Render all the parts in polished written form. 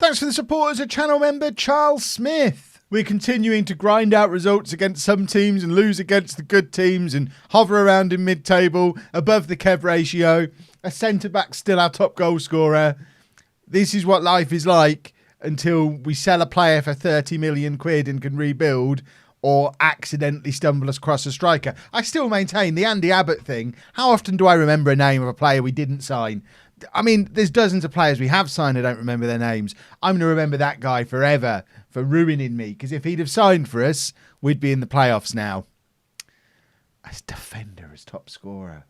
thanks for the support as a channel member, Charles Smith. We're continuing to grind out results against some teams and lose against the good teams and hover around in mid-table, above the Kev ratio. A centre-back still our top goal scorer. This is what life is like until we sell a player for 30 million quid and can rebuild, or accidentally stumble across a striker. I still maintain the Andy Abbott thing. How often do I remember a name of a player we didn't sign? I mean, there's dozens of players we have signed. I don't remember their names. I'm going to remember that guy forever for ruining me, because if he'd have signed for us, we'd be in the playoffs now. As defender, as top scorer.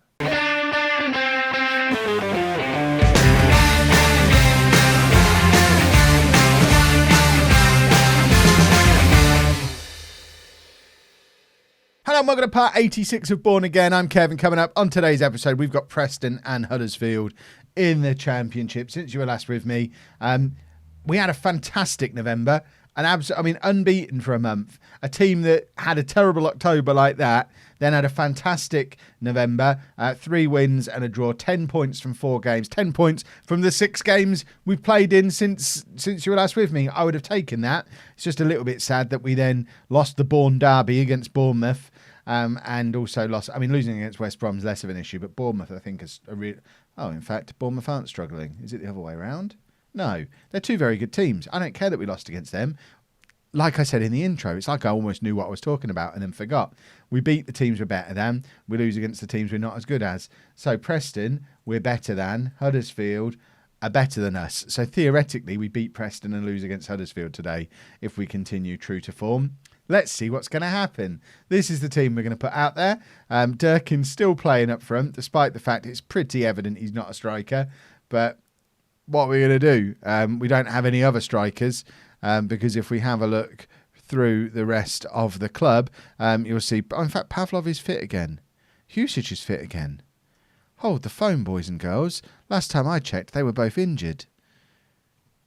Hello and welcome to part 86 of Bourne Again. I'm Kevin. Coming up on today's episode, we've got Preston and Huddersfield in the Championship. Since you were last with me, we had a fantastic November, unbeaten for a month. A team that had a terrible October like that, then had a fantastic November, 3 wins and a draw, 10 points from 4 games, 10 points from the 6 games we've played in since you were last with me. I would have taken that. It's just a little bit sad that we then lost the Bourne derby against Bournemouth. And also lost. I mean, losing against West Brom's less of an issue, but Bournemouth, I think, is a real. Oh, in fact, Bournemouth aren't struggling. Is it the other way around? No, they're 2 very good teams. I don't care that we lost against them. Like I said in the intro, it's like I almost knew what I was talking about and then forgot. We beat the teams we're better than. We lose against the teams we're not as good as. So Preston, we're better than. Huddersfield are better than us. So theoretically, we beat Preston and lose against Huddersfield today if we continue true to form. Let's see what's going to happen. This is the team we're going to put out there. Durkin's still playing up front, despite the fact it's pretty evident he's not a striker. But what we're going to do, we don't have any other strikers, because if we have a look through the rest of the club, you'll see, in fact, Pavlov is fit again. Husic is fit again. Hold the phone, boys and girls. Last time I checked, they were both injured.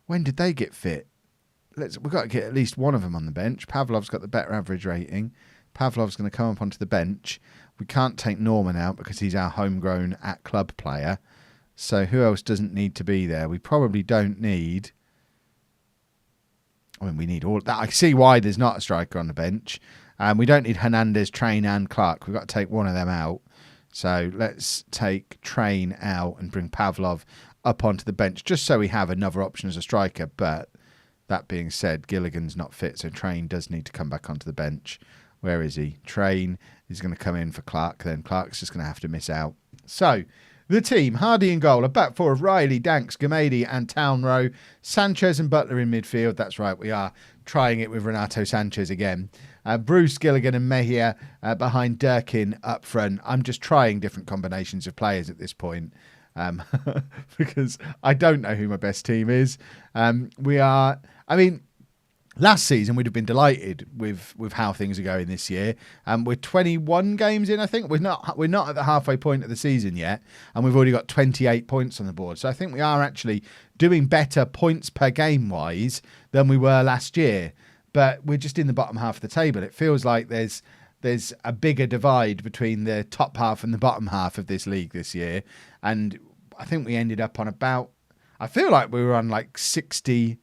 When did they get fit? We've got to get at least one of them on the bench. Pavlov's got the better average rating. Pavlov's going to come up onto the bench. We can't take Norman out because he's our homegrown at-club player. So who else doesn't need to be there? We probably don't need... I mean, we need all that. I see why there's not a striker on the bench. We don't need Hernandez, Train and Clark. We've got to take one of them out. So let's take Train out and bring Pavlov up onto the bench just so we have another option as a striker. But that being said, Gilligan's not fit, so Train does need to come back onto the bench. Where is he? Train is going to come in for Clark, then Clark's just going to have to miss out. So, the team, Hardy in goal, a back four of Riley, Danks, Gamady and Townrow, Sanchez and Butler in midfield. That's right, we are trying it with Renato Sanchez again. Bruce, Gilligan and Mejia behind Durkin up front. I'm just trying different combinations of players at this point. Because I don't know who my best team is. Last season we'd have been delighted with how things are going this year. We're 21 games in, I think. We're not at the halfway point of the season yet, and we've already got 28 points on the board. So I think we are actually doing better points per game wise than we were last year. But we're just in the bottom half of the table. It feels like there's a bigger divide between the top half and the bottom half of this league this year. And I think we ended up on about... I feel like we were on like 60...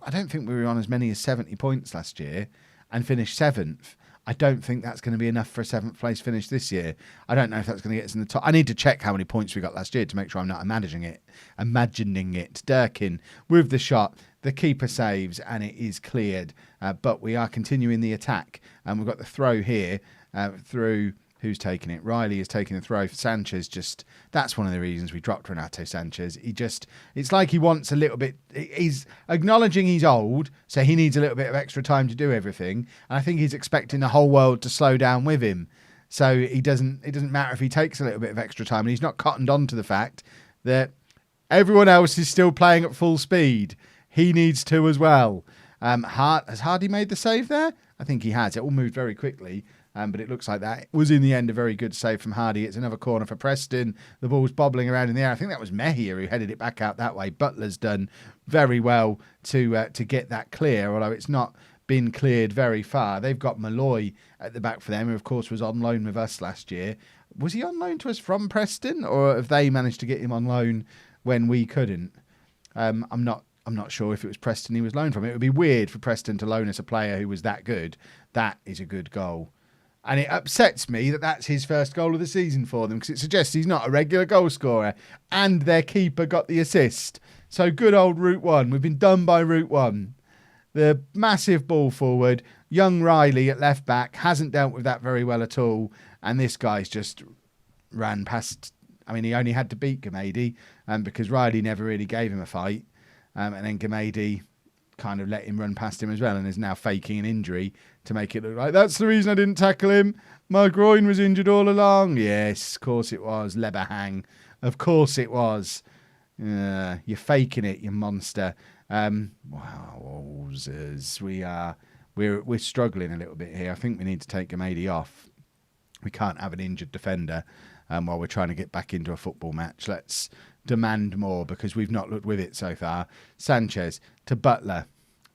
I don't think we were on as many as 70 points last year and finished 7th. I don't think that's going to be enough for a 7th place finish this year. I don't know if that's going to get us in the top. I need to check how many points we got last year to make sure I'm not imagining it. Durkin with the shot. The keeper saves and it is cleared. But we are continuing the attack. And we've got the throw here through... Who's taking it? Riley is taking the throw. Sanchez that's one of the reasons we dropped Renato Sanchez. It's like he wants a little bit, he's acknowledging he's old, so he needs a little bit of extra time to do everything. And I think he's expecting the whole world to slow down with him. So it doesn't matter if he takes a little bit of extra time. And he's not cottoned on to the fact that everyone else is still playing at full speed. He needs to as well. Has Hardy made the save there? I think he has. It all moved very quickly. But it looks like that was in the end a very good save from Hardy. It's another corner for Preston. The ball's bobbling around in the air. I think that was Mejia who headed it back out that way. Butler's done very well to get that clear, although it's not been cleared very far. They've got Malloy at the back for them, who of course was on loan with us last year. Was he on loan to us from Preston, or have they managed to get him on loan when we couldn't? I'm not I'm not sure if it was Preston he was loaned from. It would be weird for Preston to loan us a player who was that good. That is a good goal. And it upsets me that that's his first goal of the season for them, because it suggests he's not a regular goal scorer, and their keeper got the assist. So good old Route 1. We've been done by Route 1. The massive ball forward. Young Riley at left back hasn't dealt with that very well at all. And this guy's just ran past. I mean, he only had to beat Gamady because Riley never really gave him a fight. And then Gamady kind of let him run past him as well, and is now faking an injury to make it look like that's the reason I didn't tackle him. My groin was injured all along. Yes, of course it was. Leberhang. Of course it was. You're faking it, you monster. Wow, we're struggling a little bit here. I think we need to take Gamady off. We can't have an injured defender while we're trying to get back into a football match. Let's demand more, because we've not looked with it so far. Sanchez to Butler.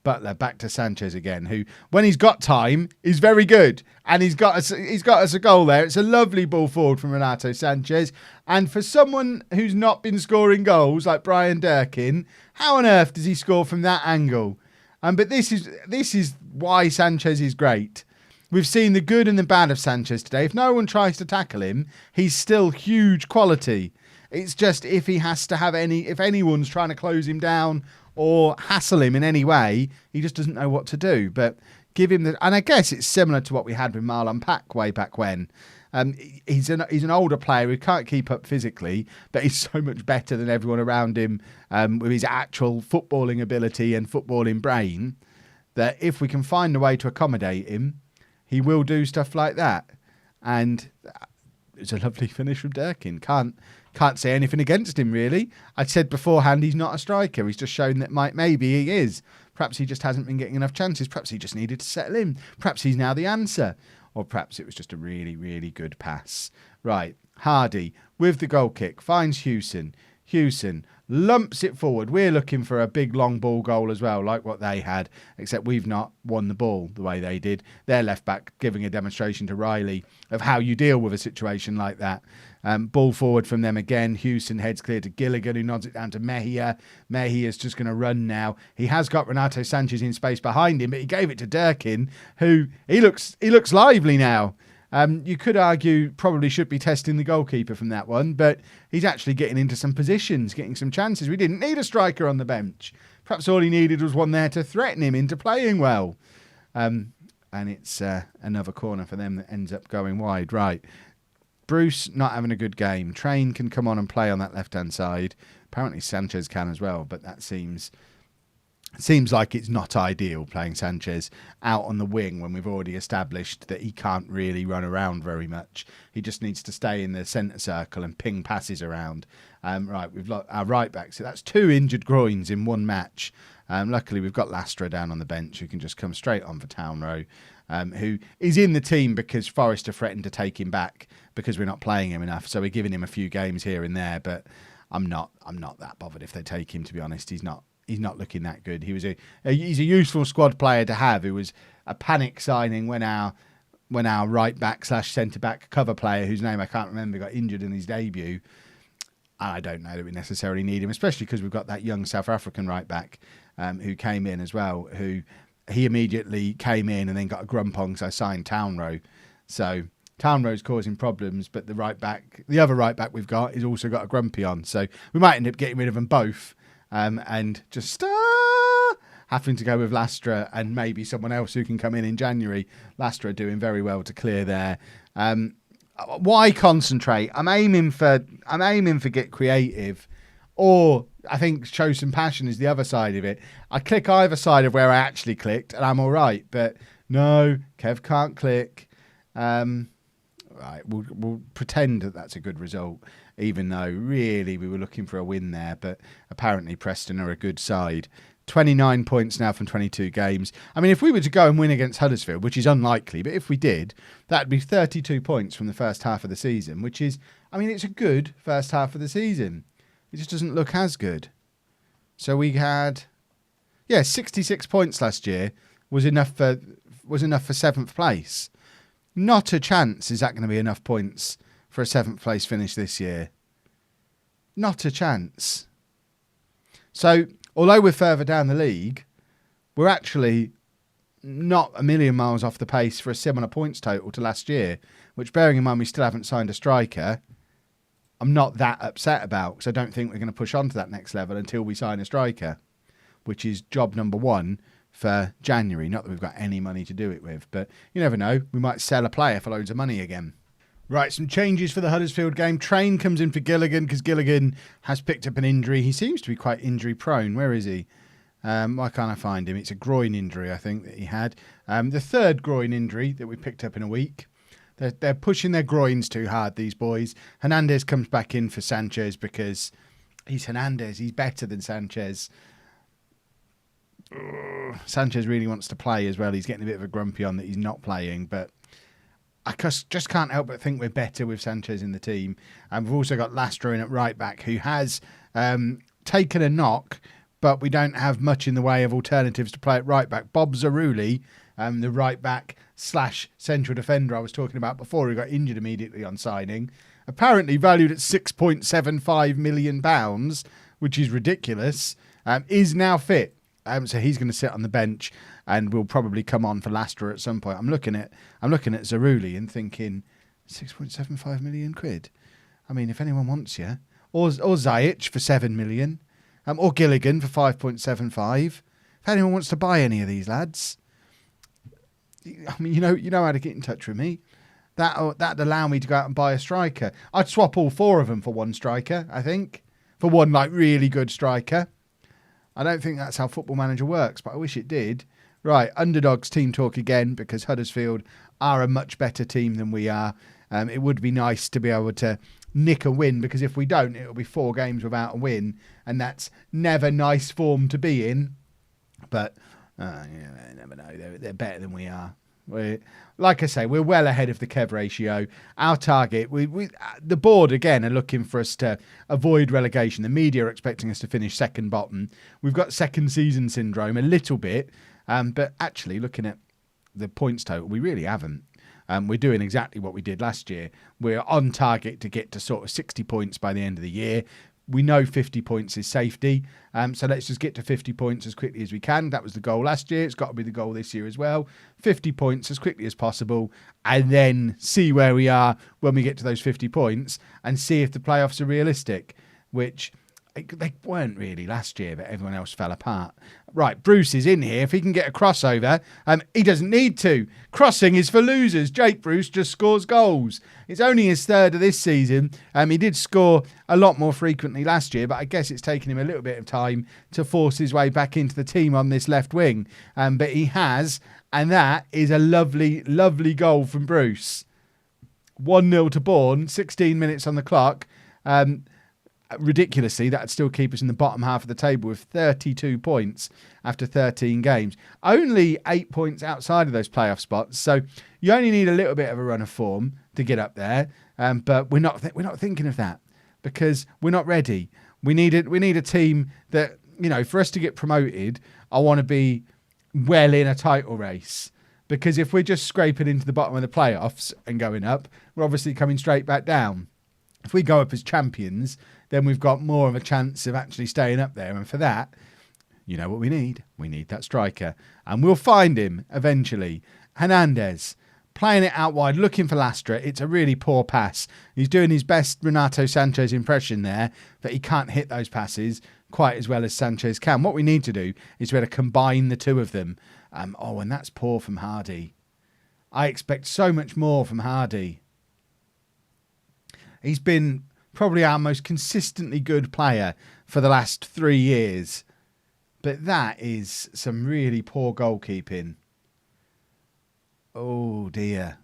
Butler back to Sanchez again, who, when he's got time, is very good. And he's got us a goal there. It's a lovely ball forward from Renato Sanchez. And for someone who's not been scoring goals like Brian Durkin, how on earth does he score from that angle? But this is why Sanchez is great. We've seen the good and the bad of Sanchez today. If no one tries to tackle him, he's still huge quality. It's just if anyone's trying to close him down or hassle him in any way, he just doesn't know what to do. But give him and I guess it's similar to what we had with Marlon Pack way back when. He's an older player who can't keep up physically, but he's so much better than everyone around him with his actual footballing ability and footballing brain, that if we can find a way to accommodate him, he will do stuff like that. And it's a lovely finish from Durkin. Can't say anything against him, really. I said beforehand he's not a striker. He's just shown that maybe he is. Perhaps he just hasn't been getting enough chances. Perhaps he just needed to settle in. Perhaps he's now the answer. Or perhaps it was just a really, really good pass. Right, Hardy with the goal kick finds Hewson. Hewson lumps it forward. We're looking for a big long ball goal as well, like what they had, except we've not won the ball the way they did. Their left back giving a demonstration to Riley of how you deal with a situation like that. Ball forward from them again. Hewson heads clear to Gilligan, who nods it down to Mejia. Mejia's just going to run now. He has got Renato Sanchez in space behind him, but he gave it to Durkin, who he looks lively now. You could argue probably should be testing the goalkeeper from that one, but he's actually getting into some positions, getting some chances. We didn't need a striker on the bench. Perhaps all he needed was one there to threaten him into playing well. And it's another corner for them that ends up going wide. Right. Bruce not having a good game. Train can come on and play on that left-hand side. Apparently Sanchez can as well, but that seems like it's not ideal playing Sanchez out on the wing when we've already established that he can't really run around very much. He just needs to stay in the centre circle and ping passes around. Right, we've got our right back. So that's 2 injured groins in one match. Luckily, we've got Lastra down on the bench who can just come straight on for Town Row, who is in the team because Forrester threatened to take him back because we're not playing him enough. So we're giving him a few games here and there, but I'm not that bothered if they take him, to be honest. He's not looking that good. He's a useful squad player to have. It was a panic signing when our right back / centre back cover player, whose name I can't remember, got injured in his debut. I don't know that we necessarily need him, especially because we've got that young South African right back who came in as well, who he immediately came in and then got a grump on because I signed Town Row. So Town Row's causing problems, but the other right back we've got is also got a grumpy on. So we might end up getting rid of them both. And just having to go with Lastra and maybe someone else who can come in January. Lastra doing very well to clear there. Why concentrate? I'm aiming for get creative, or I think show some passion is the other side of it. I click either side of where I actually clicked, and I'm all right. But no, Kev can't click. Right, we'll pretend that that's a good result, even though really we were looking for a win there. But apparently Preston are a good side. 29 points now from 22 games. I mean, if we were to go and win against Huddersfield, which is unlikely, but if we did, that'd be 32 points from the first half of the season, which is, I mean, it's a good first half of the season. It just doesn't look as good. So we had, 66 points last year was enough for 7th place. Not a chance is that going to be enough points for a 7th place finish this year. Not a chance. So although we're further down the league, we're actually not a million miles off the pace for a similar points total to last year, which, bearing in mind we still haven't signed a striker, I'm not that upset about, because I don't think we're going to push on to that next level until we sign a striker, which is job number 1 for January. Not that we've got any money to do it with, but you never know. We might sell a player for loads of money again. Right, some changes for the Huddersfield game. Train comes in for Gilligan because Gilligan has picked up an injury. He seems to be quite injury prone. Where is he? Why can't I find him? It's a groin injury, I think, that he had. The third groin injury that we picked up in a week. They're pushing their groins too hard, these boys. Hernandez comes back in for Sanchez because he's Hernandez. He's better than Sanchez. Sanchez really wants to play as well. He's getting a bit of a grumpy on that he's not playing, but I just can't help but think we're better with Sanchez in the team. And we've also got Lastra in at right back, who has taken a knock, but we don't have much in the way of alternatives to play at right back. Bob Zaruli, the right back / central defender I was talking about before, who got injured immediately on signing, apparently valued at £6.75 million, which is ridiculous, is now fit. So he's going to sit on the bench and will probably come on for Lastra at some point. I'm looking at Zaruli and thinking, 6.75 million quid. I mean, if anyone wants you, or Zajic for 7 million, or Gilligan for 5.75. If anyone wants to buy any of these lads, I mean, you know how to get in touch with me. That'd allow me to go out and buy a striker. I'd swap all 4 of them for one striker, I think, for one like really good striker. I don't think that's how Football Manager works, but I wish it did. Right, underdogs team talk again, because Huddersfield are a much better team than we are. It would be nice to be able to nick a win, because if we don't, it'll be 4 games without a win, and that's never nice form to be in. But you never know. They're better than we are. Like I say, we're well ahead of the Kev ratio. Our target, the board again are looking for us to avoid relegation. The media are expecting us to finish second bottom. We've got second season syndrome a little bit, but actually looking at the points total, we really haven't. We're doing exactly what we did last year. We're on target to get to sort of 60 points by the end of the year. We know 50 points is safety, so let's just get to 50 points as quickly as we can. That was the goal last year. It's got to be the goal this year as well. 50 points as quickly as possible, and then see where we are when we get to those 50 points and see if the playoffs are realistic, which they weren't really last year, but everyone else fell apart. Right, Bruce is in here. If he can get a crossover, he doesn't need to. Crossing is for losers. Jake Bruce just scores goals. It's only his 3rd of this season. He did score a lot more frequently last year, but I guess it's taken him a little bit of time to force his way back into the team on this left wing. But he has, and that is a lovely, lovely goal from Bruce. 1-0 to Bourne, 16 minutes on the clock. Ridiculously, that'd still keep us in the bottom half of the table with 32 points after 13 games. Only 8 points outside of those playoff spots, so you only need a little bit of a run of form to get up there. But we're not thinking of that, because we're not ready. We need a team that, for us to get promoted, I want to be well in a title race. Because if we're just scraping into the bottom of the playoffs and going up, we're obviously coming straight back down. If we go up as champions, then we've got more of a chance of actually staying up there. And for that, you know what we need? We need that striker. And we'll find him eventually. Hernandez, playing it out wide, looking for Lastra. It's a really poor pass. He's doing his best Renato Sanchez impression there, but he can't hit those passes quite as well as Sanchez can. What we need to do is be able to combine the two of them. And that's poor from Hardy. I expect so much more from Hardy. He's been probably our most consistently good player for the last 3 years. But that is some really poor goalkeeping. Oh dear.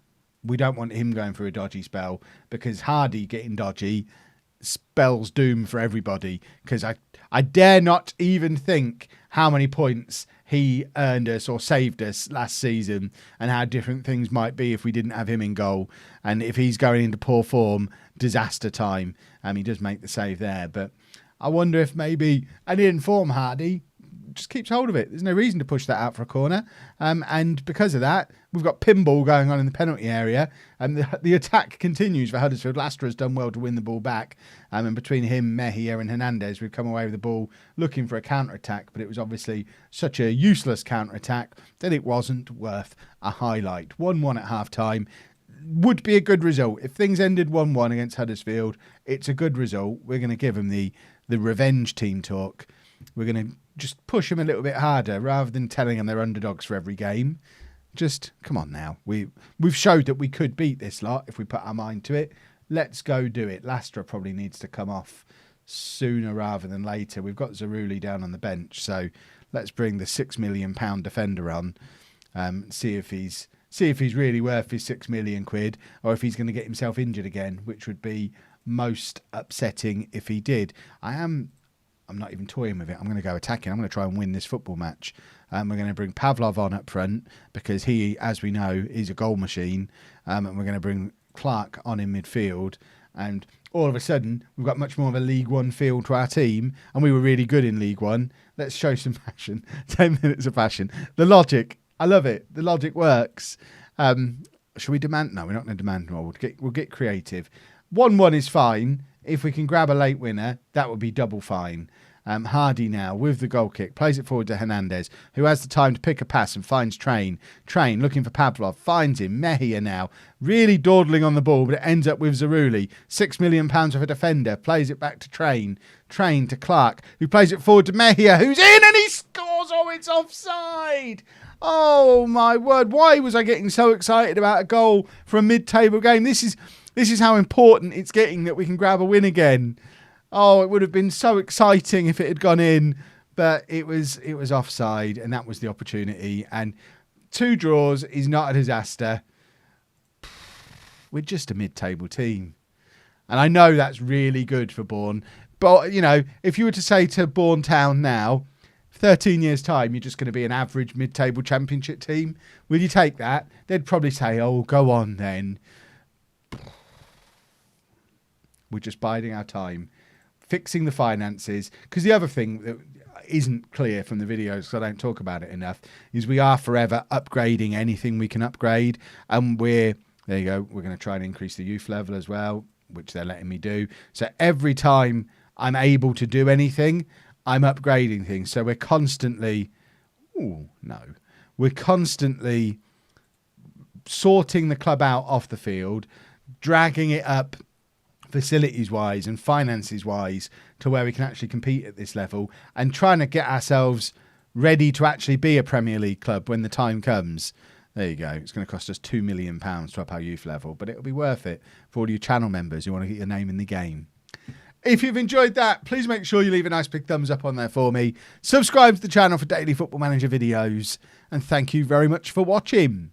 We don't want him going through a dodgy spell, because Hardy getting dodgy spells doom for everybody. Because I dare not even think how many points he earned us or saved us last season, and how different things might be if we didn't have him in goal. And if he's going into poor form, disaster time. He does make the save there, but I wonder if maybe, and he informed Hardy, just keeps hold of it. There's no reason to push that out for a corner. And because of that, we've got pinball going on in the penalty area. And the attack continues for Huddersfield. Lastra has done well to win the ball back. And between him, Mejia and Hernandez, we've come away with the ball looking for a counter-attack. But it was obviously such a useless counter-attack that it wasn't worth a highlight. 1-1 at half-time. Would be a good result. If things ended 1-1 against Huddersfield, it's a good result. We're going to give them the revenge team talk. We're going to just push them a little bit harder rather than telling them they're underdogs for every game. Just come on now. We've showed that we could beat this lot if we put our mind to it. Let's go do it. Lastra probably needs to come off sooner rather than later. We've got Zaruli down on the bench, so let's bring the £6 million defender on. See if he's really worth his £6 million, or if he's going to get himself injured again, which would be most upsetting if he did. I'm not even toying with it. I'm going to go attacking. I'm going to try and win this football match. We're going to bring Pavlov on up front because he, as we know, is a goal machine. And we're going to bring Clark on in midfield. And all of a sudden, we've got much more of a League One feel to our team. And we were really good in League One. Let's show some passion. 10 minutes of passion. The logic. I love it. The logic works. Should we demand? No, we're not going to demand more. We'll get creative. 1-1 is fine. If we can grab a late winner, that would be double fine. Hardy now with the goal kick. Plays it forward to Hernandez, who has the time to pick a pass and finds Train. Train looking for Pavlov. Finds him. Mejia now. Really dawdling on the ball, but it ends up with Zaruli. £6 million of a defender. Plays it back to Train. Train to Clark, who plays it forward to Mejia, who's in and he scores. Oh, it's offside. Oh, my word. Why was I getting so excited about a goal for a mid-table game? This is how important it's getting that we can grab a win again. Oh, it would have been so exciting if it had gone in, but it was offside, and that was the opportunity. And 2 draws is not a disaster. We're just a mid-table team. And I know that's really good for Bourne. But, you know, if you were to say to Bourne Town now, 13 years' time, you're just going to be an average mid-table championship team, will you take that? They'd probably say, oh, go on then. We're just biding our time, fixing the finances. Because the other thing that isn't clear from the videos, because I don't talk about it enough, is we are forever upgrading anything we can upgrade. And there you go, we're going to try and increase the youth level as well, which they're letting me do. So every time I'm able to do anything, I'm upgrading things. So we're constantly, we're constantly sorting the club out off the field, dragging it up facilities-wise and finances-wise to where we can actually compete at this level, and trying to get ourselves ready to actually be a Premier League club when the time comes. There you go. It's going to cost us £2 million to up our youth level, but it'll be worth it for all you channel members who want to get your name in the game. If you've enjoyed that, please make sure you leave a nice big thumbs up on there for me. Subscribe to the channel for daily Football Manager videos, and thank you very much for watching.